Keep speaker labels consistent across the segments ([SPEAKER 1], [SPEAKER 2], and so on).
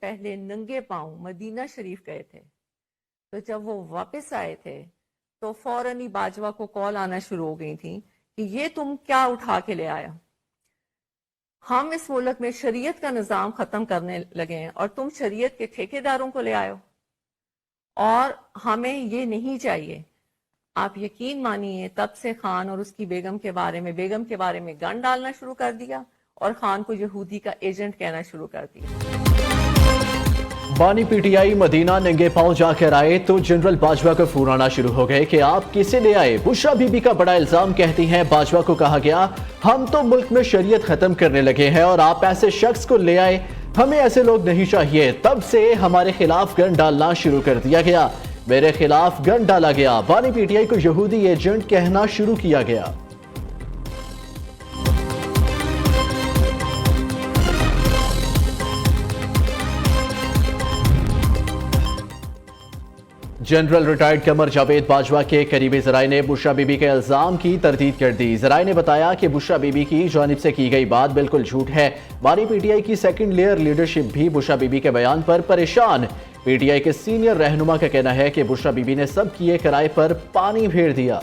[SPEAKER 1] पहले नंगे पांव मदीना शरीफ गए थे। तो जब वो वापस आए थे तो फौरन ही बाजवा को कॉल आना शुरू हो गई थी कि ये तुम क्या उठा के ले आया। हम इस मुल्क में शरीयत का निज़ाम ख़त्म करने लगे हैं और तुम शरीयत के ठेकेदारों को ले आयो, और हमें ये नहीं चाहिए। आप यकीन मानिए तब से खान और उसकी बेगम के बारे में गन डालना शुरू कर दिया और खान को यहूदी का एजेंट कहना शुरू कर दिया।
[SPEAKER 2] बानी पीटीआई मदीना नंगे पांव जाकर आए तो जनरल बाजवा को फोन आना शुरू हो गए कि आप किसे ले आए। बुशरा बीबी का बड़ा इल्जाम कहती हैं बाजवा को कहा गया हम तो मुल्क में शरीयत खत्म करने लगे हैं और आप ऐसे शख्स को ले आए, हमें ऐसे लोग नहीं चाहिए। तब से हमारे खिलाफ गन डालना शुरू कर दिया गया, मेरे खिलाफ गन डाला गया। बानी पीटीआई को यहूदी एजेंट कहना शुरू किया गया। जनरल रिटायर्ड कमर जावेद बाजवा के करीबी जराये ने बुशरा बीबी के इल्जाम की तरदीद कर दी। जराये ने बताया कि बुशरा बीबी की जानिब से की गई बात बिल्कुल झूठ है। बानी पीटीआई की सेकंड लेयर लीडरशिप भी बुशरा बीबी के बयान पर परेशान। पीटीआई के सीनियर रहनुमा का कहना है कि बुशरा बीबी ने सब किए किराए पर पानी फेर दिया।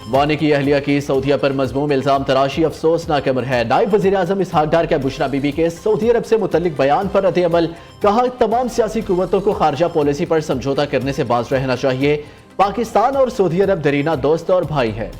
[SPEAKER 2] वानी की अहलिया की सऊदीया पर मजमूम इल्जाम तराशी अफसोसनाक अमर है। नायब वज़ीर आज़म इसहाक डार का बुशरा बीबी के सऊदी अरब से मुतल्लिक बयान पर रद्द अमल। कहा तमाम सियासी कुव्वतों को खारजा पॉलिसी पर समझौता करने से बाज रहना चाहिए। पाकिस्तान और सऊदी अरब दरीना दोस्त और भाई है।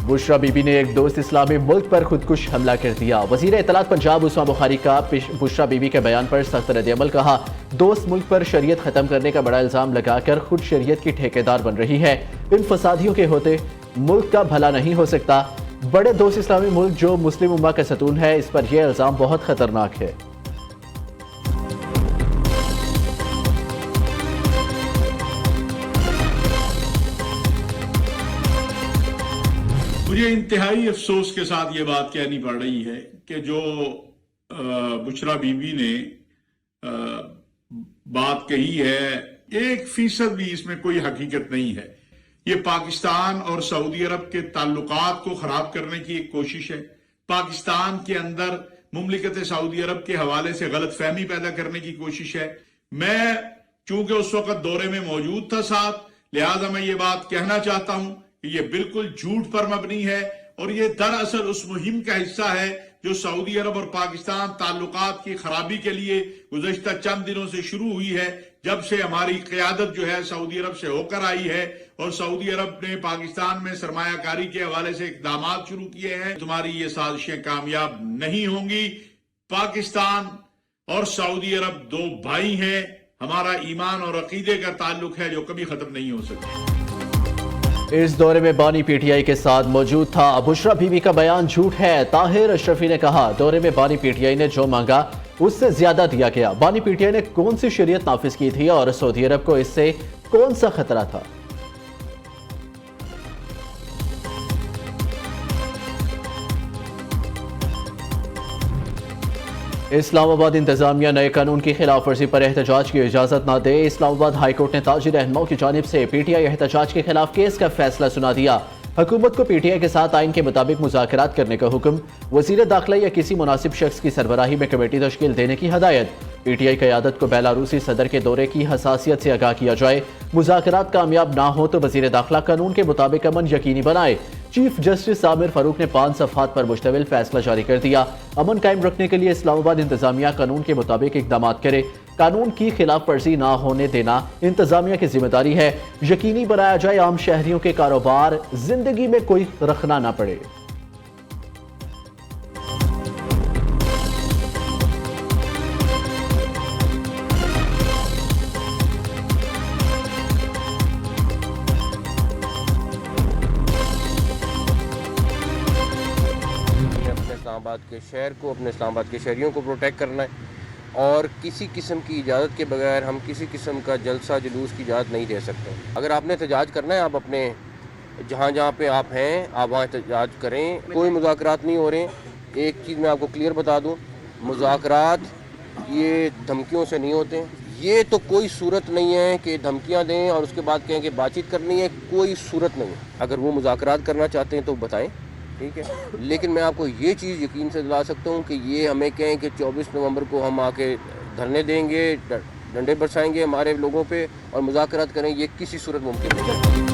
[SPEAKER 2] बुशरा बीबी ने एक दोस्त इस्लामी मुल्क पर खुदकुश हमला कर दिया। वजीर इत्तलात पंजाब उस्मा बुखारी का बुशरा बीबी के बयान पर सख्त रद्द-ए-अमल। कहा दोस्त मुल्क पर शरीयत खत्म करने का बड़ा इल्जाम लगाकर खुद शरीयत की ठेकेदार बन रही है। इन फसादियों के होते मुल्क का भला नहीं हो सकता। बड़े दोस्त इस्लामी मुल्क जो मुस्लिम उम्मा का सतून है, इस पर यह इल्जाम बहुत खतरनाक है।
[SPEAKER 3] मुझे इंतहाई अफसोस के साथ ये बात कहनी पड़ रही है कि जो बुशरा बीबी ने बात कही है 1% भी इसमें कोई हकीकत नहीं है। ये पाकिस्तान और सऊदी अरब के ताल्लुकात को खराब करने की एक कोशिश है। पाकिस्तान के अंदर मुमलिकत सऊदी अरब के हवाले से गलत फहमी पैदा करने की कोशिश है। मैं चूंकि उस वक्त दौरे में मौजूद था साथ, लिहाजा मैं ये बात कहना चाहता हूं कि ये बिल्कुल झूठ पर मबनी है और ये दरअसल उस मुहिम का हिस्सा है जो सऊदी अरब और पाकिस्तान ताल्लुकात की खराबी के लिए गुज़श्ता चंद दिनों से शुरू हुई है, जब से हमारी क़यादत जो है सऊदी अरब से होकर आई है और सऊदी अरब ने पाकिस्तान में सरमायाकारी के हवाले से इक़दाम शुरू किए हैं। तुम्हारी ये साजिशें कामयाब नहीं होंगी। पाकिस्तान और सऊदी अरब दो भाई हैं। हमारा ईमान और अकीदे का ताल्लुक है जो कभी खत्म नहीं हो सकता।
[SPEAKER 2] इस दौरे में बानी पीटीआई के साथ मौजूद था। बुशरा बीबी का बयान झूठ है। ताहिर अशरफी ने कहा दौरे में बानी पीटीआई ने जो मांगा उससे ज्यादा दिया गया। बानी पीटीआई ने कौन सी शरीयत नाफिज की थी और सऊदी अरब को इससे कौन सा खतरा था? इस्लामाबाद इंतजामिया नए कानून की खिलाफ वर्जी पर एहतजाज की इजाजत न दे। इस्लामाबाद हाईकोर्ट ने ताजी रहनुमाओं की जानिब से पीटीआई एहतजाज के खिलाफ केस का फैसला सुना दिया। हुकूमत को पीटीआई के साथ आइन के मुताबिक मुज़ाकरात करने का हुक्म, वज़ीर दाखिला या किसी मुनासिब शख्स की सरबराही में कमेटी तश्कील देने की हदायत। पीटीआई क़यादत को बेलारूसी सदर के दौरे की हसासियत से आगाह किया जाए। मुज़ाकरात कामयाब ना हो तो वज़ीर दाखिला कानून के मुताबिक अमन यकीनी बनाए। चीफ जस्टिस आमिर फारूक ने 5 सफ़हात पर मुश्तमिल फैसला जारी कर दिया। अमन कायम रखने के लिए इस्लामाबाद इंतजामिया कानून के मुताबिक इकदाम करे। कानून की खिलाफ वर्जी ना होने देना इंतजामिया की जिम्मेदारी है। यकीनी बनाया जाए आम शहरियों के कारोबार जिंदगी में कोई रखना ना पड़े।
[SPEAKER 4] इस्लामाबाद के शहर को, अपने इस्लामाबाद के शहरियों को प्रोटेक्ट करना है और किसी किस्म की इजाज़त के बगैर हम किसी किस्म का जलसा जुलूस की इजाज़त नहीं दे सकते। अगर आपने एहतजाज करना है, आप अपने जहाँ जहाँ पे आप हैं आप वहाँ एहतजाज करें। कोई मुज़ाकरात नहीं हो रहे। एक चीज़ मैं आपको क्लियर बता दूँ, मुज़ाकरात ये धमकियों से नहीं होते, ये तो कोई सूरत नहीं है कि धमकियां दें और उसके बाद कहें कि बातचीत करनी है, कोई सूरत नहीं है। अगर वो मुज़ाकरात करना चाहते हैं तो बताएं, ठीक है। लेकिन मैं आपको ये चीज़ यकीन से दिला सकता हूँ कि ये हमें कहें कि 24 नवंबर को हम आके धरने देंगे, डंडे बरसाएंगे हमारे लोगों पे और मुज़ाकरात करें, ये किसी सूरत मुमकिन नहीं है।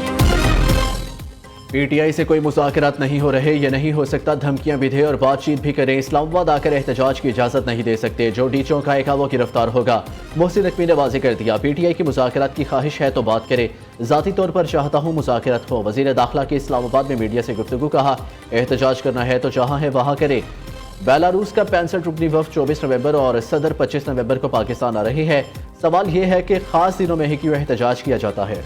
[SPEAKER 2] पीटीआई से कोई मुज़ाकरात नहीं हो रहे, ये नहीं हो सकता। धमकियां भी दे और बातचीत भी करें, इस्लामाबाद आकर एहतजाज की इजाज़त नहीं दे सकते। जो डीचों खाएगा वो गिरफ्तार होगा। मोहसिन नकवी ने वाज़ेह कर दिया, पीटीआई की मुज़ाकरात की ख्वाहिश है तो बात करे। ज़ाती तौर पर चाहता हूँ मुज़ाकरात हो। वज़ीर दाखिला की इस्लामाबाद में मीडिया से गुफ्तगू, कहा एहतजाज करना है तो जहाँ है वहाँ करे। बेलारूस का 65 रुकनी वफ़द 24 नवंबर और सदर 25 नवंबर को पाकिस्तान आ रही है। सवाल यह है कि खास दिनों में ही क्यों एहतजाज किया जाता है।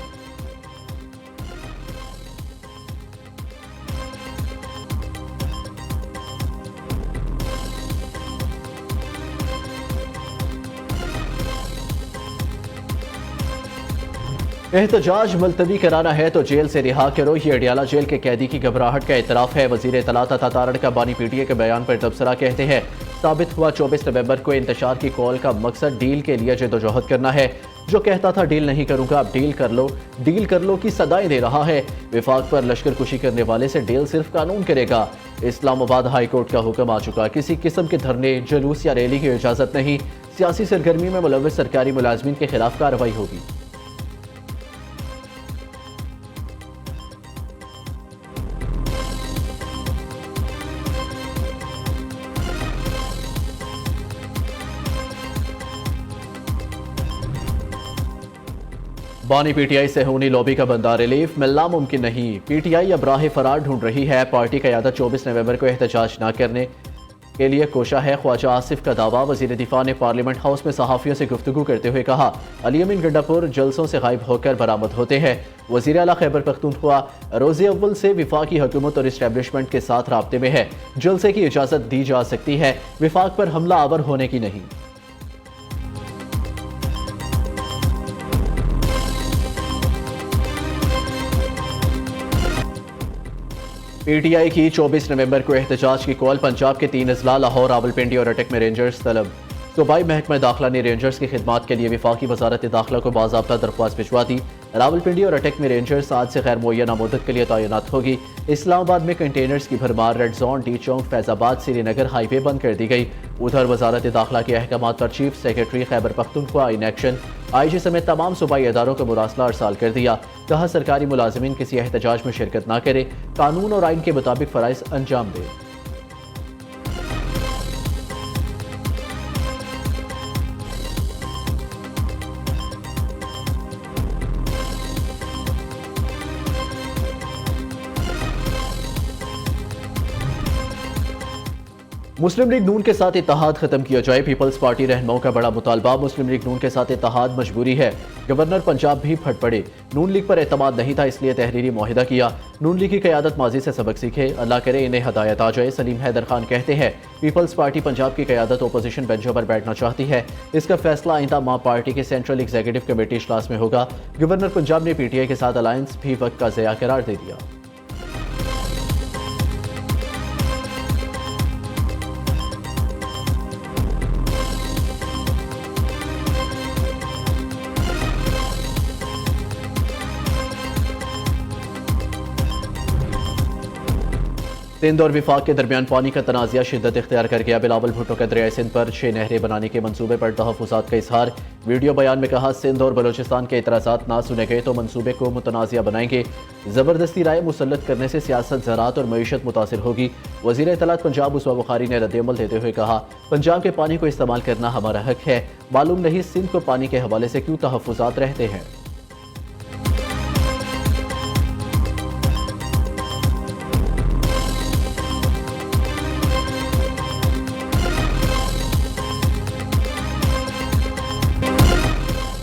[SPEAKER 2] एहतजाज मुलतवी कराना है तो जेल से रिहा करो, ये अडियाला जेल के कैदी की घबराहट का एतराफ़ है। वज़ीर इत्तलात अता तारड़ का बानी पीटीए के बयान पर तबसरा, कहते हैं साबित हुआ 24 नवंबर को इंतशार की कॉल का मकसद डील के लिए जदोजहद करना है। जो कहता था डील नहीं करूंगा अब डील कर लो की सदाएं दे रहा है। विफाक पर लश्कर कुशी करने वाले से डील सिर्फ कानून करेगा। इस्लामाबाद हाई कोर्ट का हुक्म आ चुका, किसी किस्म के धरने, जुलूस या रैली की इजाज़त नहीं। सियासी सरगर्मी में मुलव्वस सरकारी मुलाजमीन के खिलाफ कार्रवाई होगी। बानी पीटीआई से होनी लॉबी का बंदा, रिलीफ मिलना मुमकिन नहीं। पीटीआई अब राह फरार ढूंढ रही है। पार्टी क़यादत 24 नवंबर को एहतजाज न करने के लिए कोशा है। ख्वाजा आसिफ का दावा। वज़ीर दिफा ने पार्लियामेंट हाउस में सहाफ़ियों से गुफ्तगू करते हुए कहा अली अमीन गंडापुर जलसों से गायब होकर बरामद होते हैं। वज़ीर आला खैबर पख्तूनख्वा रोज़े अव्वल से विफाकी हुकूमत और इस्टेब्लिशमेंट के साथ राब्ते में है। जलसे की इजाज़त दी जा सकती है, विफाक पर हमला आवर होने की नहीं। पीटीआई की 24 नवंबर को एहतजाज की कॉल। पंजाब के 3 अजला लाहौर, रावलपिंडी और अटक में रेंजर्स तलब। सूबाई महकमा दाखिला ने रेंजर्स की खिदमात के लिए विफाकी वजारत दाखिला को बाज़ाब्ता दरख्वास्त भिजवा दी। रावलपिंडी और अटक में रेंजर्स आज से गैर मुअय्यना मुद्दत के लिए तैनात होगी। इस्लामाबाद में कंटेनर्स की भरमार, रेड जोन, डी चौक, फैजाबाद श्रीनगर हाईवे बंद कर दी गई। उधर वजारत दाखिला के अहकामात पर chief secretary Khyber Pakhtunkhwa in action. IG समेत तमाम सूबाई इदारों को मुरासला अरसाल कर दिया। कहा सरकारी मुलाजमीन किसी एहतजाज में शिरकत न करे, कानून और आइन के मुताबिक फ़राइज़ अंजाम दे। मुस्लिम लीग नून के साथ इत्तेहाद खत्म किया जाए। पीपल्स पार्टी रहनुमाओं का बड़ा मुतालबा। मुस्लिम लीग नून के साथ इत्तेहाद मजबूरी है। गवर्नर पंजाब भी फट पड़े। नून लीग पर एतमाद नहीं था, इसलिए तहरीरी मुआहिदा किया। नून लीग की क़यादत माजी से सबक सीखे, अल्लाह करे इन्हें हदायत आ जाए। सलीम हैदर खान कहते हैं पीपल्स पार्टी पंजाब की क़यादत अपोजिशन बेंचों पर बैठना चाहती है। इसका फैसला आइंदा माह पार्टी के सेंट्रल एग्जीक्यूटिव कमेटी इजलास में होगा। गवर्नर पंजाब ने PTI के साथ अलायंस भी वक्त का ज़या करार दे दिया। सिंध और विफाक के दरमियान पानी का तनाज़ा शिद्दत इख्तियार कर गया। बिलावल भुट्टो का दरियाए सिंध पर 6 नहरें बनाने के मंसूबे पर तहफ़्फ़ुज़ात का इजहार। वीडियो बयान में कहा सिंध और बलोचिस्तान के एतराज़ात ना सुने गए तो मंसूबे को मुतनाज़ा बनाएंगे। ज़बरदस्ती राय मुसल्लत करने से सियासत, ज़राअत और मईशत मुतासिर होगी। वज़ीर इत्तलात पंजाब उसवा बुखारी ने रद्द-ए-अमल देते हुए कहा पंजाब के पानी को इस्तेमाल करना हमारा हक है। मालूम नहीं सिंध को पानी के हवाले से क्यों तहफ़्फ़ुज़ात रहते हैं।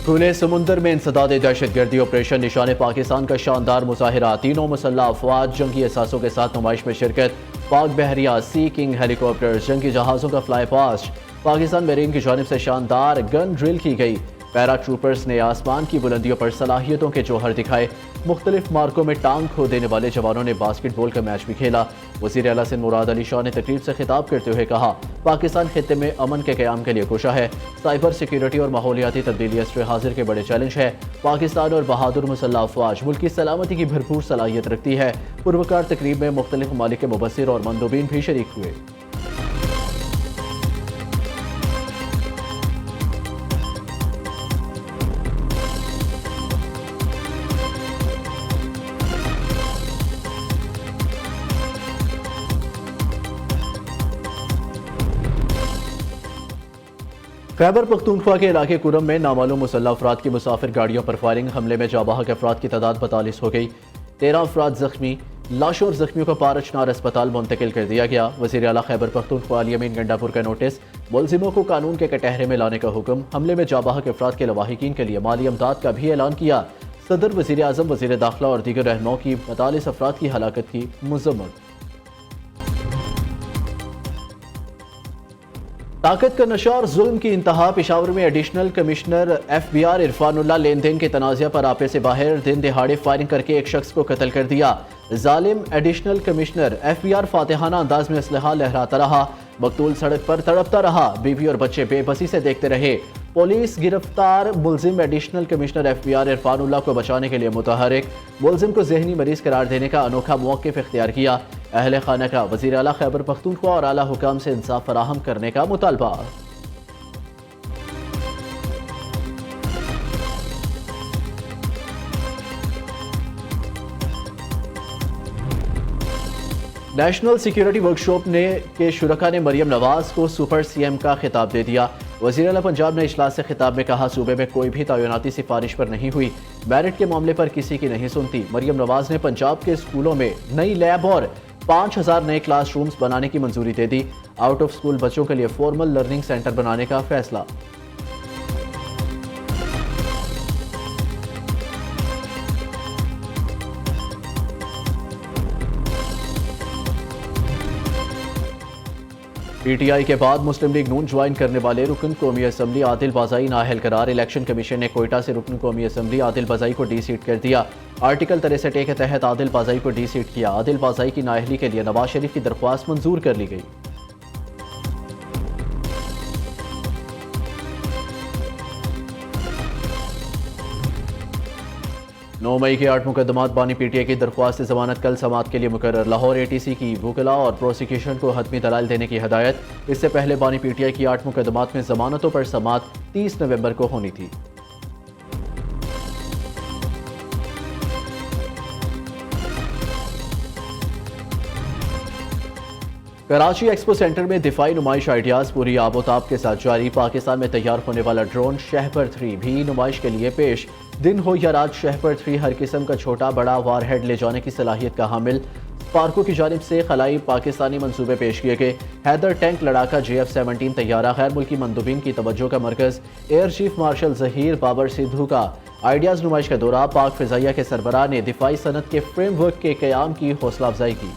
[SPEAKER 2] खुले समुंदर में इंसदाद दहशतगर्दी ऑपरेशन निशाने पाकिस्तान का शानदार मुजाहिरा। तीनों मुसल्लह अफवाज जंगी एहसासों के साथ नुमाइश में शिरकत। पाक बहरिया सी किंग हेलीकॉप्टर जंगी जहाज़ों का फ्लाई पास्ट। पाकिस्तान मेरीन की जानिब से शानदार गन ड्रिल की गई। पैरा ट्रूपर्स ने आसमान की बुलंदियों पर सलाहियतों के जौहर दिखाए। मुख्तलिफ मार्कों में टांग खो देने वाले जवानों ने बास्केटबॉल का मैच भी खेला। वज़ीर आला सिंध मुराद अली शाह ने तकरीब से खिताब करते हुए कहा, पाकिस्तान खित्ते में अमन के क़याम के लिए कोशा है। साइबर सिक्योरिटी और माहौलियाती तब्दीली असर हाजिर के बड़े चैलेंज है। पाकिस्तान और बहादुर मुसल्लह अफवाज मुल्क की सलामती की भरपूर सलाहियत रखती है। पुरवकार तकरीब में मुख्तलिफ ममालिक के मुबस्सिर और मंदोबीन भी शरीक हुए। खैबर पख्तूनख्वा के इलाके कुरम में नामालूम मुसल्लह अफराद की मुसाफिर गाड़ियों पर फायरिंग। हमले में जाबाहक अफराद की तादाद 42 हो गई। 13 अफराद जख्मी। लाशों और जख्मियों को पारचनार अस्पताल मुंतकिल कर दिया गया। वज़ीर आला खैबर पख्तूनख्वा अली अमीन गंडापुर का नोटिस। मुलजिमों को कानून के कटहरे में लाने का हुक्म। हमले में जाबाहक अफराद के लवाहिकीन के लिए माली अमदाद का भी ऐलान किया। सदर, वज़ीर आज़म, वज़ीर दाखिला और दीगर रहनुमाओं की 42 अफराद की हलाकत की मज़म्मत। ताकत का नशा और जुल्म की इंतहा। पेशावर में एडिशनल कमिश्नर FBI इरफानुल्लाह लेन देन के तनाज़ा पर आपे से बाहर दिन दिहाड़े फायरिंग करके एक शख्स को कत्ल कर दिया। जालिम एडिशनल कमिश्नर FBI फातिहाना अंदाज में असलहा लहराता रहा। मकतूल सड़क पर तड़पता रहा। बीवी और बच्चे बेबसी से देखते रहे। पुलिस गिरफ्तार मुलजिम एडिशनल कमिश्नर FBI इरफानुल्लाह को बचाने के लिए मुतहरिक। मुलजिम को जहनी मरीज करार देने का अनोखा मौक़िफ़ इख्तियार किया। अहले खाना का वज़ीर आला खैबर पख्तूनख्वा और आला हुकाम से इंसाफ फराहम करने का मुतालबा। नेशनल सिक्योरिटी वर्कशॉप के शुरका ने मरियम नवाज को सुपर CM का खिताब दे दिया। वज़ीर आला पंजाब ने इजलास से खिताब में कहा, सूबे में कोई भी तैनाती सिफारिश पर नहीं हुई। मेरिट के मामले पर किसी की नहीं सुनती। मरियम नवाज ने पंजाब के स्कूलों में नई लैब और 5000 नए क्लासरूम्स बनाने की मंजूरी दे दी। आउट ऑफ स्कूल बच्चों के लिए फॉर्मल लर्निंग सेंटर बनाने का फैसला। PTI के बाद मुस्लिम लीग नून ज्वाइन करने वाले रुकन कौमी असम्बली आदिल बाज़ाई नाअहल करार। इलेक्शन कमीशन ने कोयटा से रुकन कौमी असम्बली आदिल बाज़ाई को डी सीट कर दिया। आर्टिकल 63A के तहत आदिल बाज़ाई को डी सीट किया। आदिल बाज़ाई की नाअहली के लिए नवाज शरीफ की दरख्वास्त मंजूर कर ली गई। 9 मई के 8 मुकदमात बानी PTI की दरख्वास्त जमानत कल समाअत के लिए मुकर्रर। लाहौर ATC की वकला और प्रोसिक्यूशन को हतमी दलाल देने की हदायत। इससे पहले बानी PTI की 8 मुकदमात में जमानतों पर समाअत 30 नवंबर को होनी थी। कराची एक्सपो सेंटर में दिफाई नुमाइश आइडियाज पूरी आबोताब के साथ जारी। पाकिस्तान में तैयार होने वाला ड्रोन शहपर 3 भी नुमाइश के लिए पेश। दिन हो या रात, शहपर 3 हर किस्म का छोटा बड़ा वारहेड ले जाने की सलाहियत का हामिल। स्पार्को की जानिब से खलाई पाकिस्तानी मंसूबे पेश किए गए। हैदर टैंक लड़ाका JF-17 तैयारा गैर मुल्की मंदूबीन की तवज्जो का मरकज। Air chief marshal Zaheer Babar Sidhu का आइडियाज नुमाइश का दौरा। पाक फिजाइया के सरबराह ने दिफाई सनत के फ्रेमवर्क के क़याम की हौसला अफजाई की।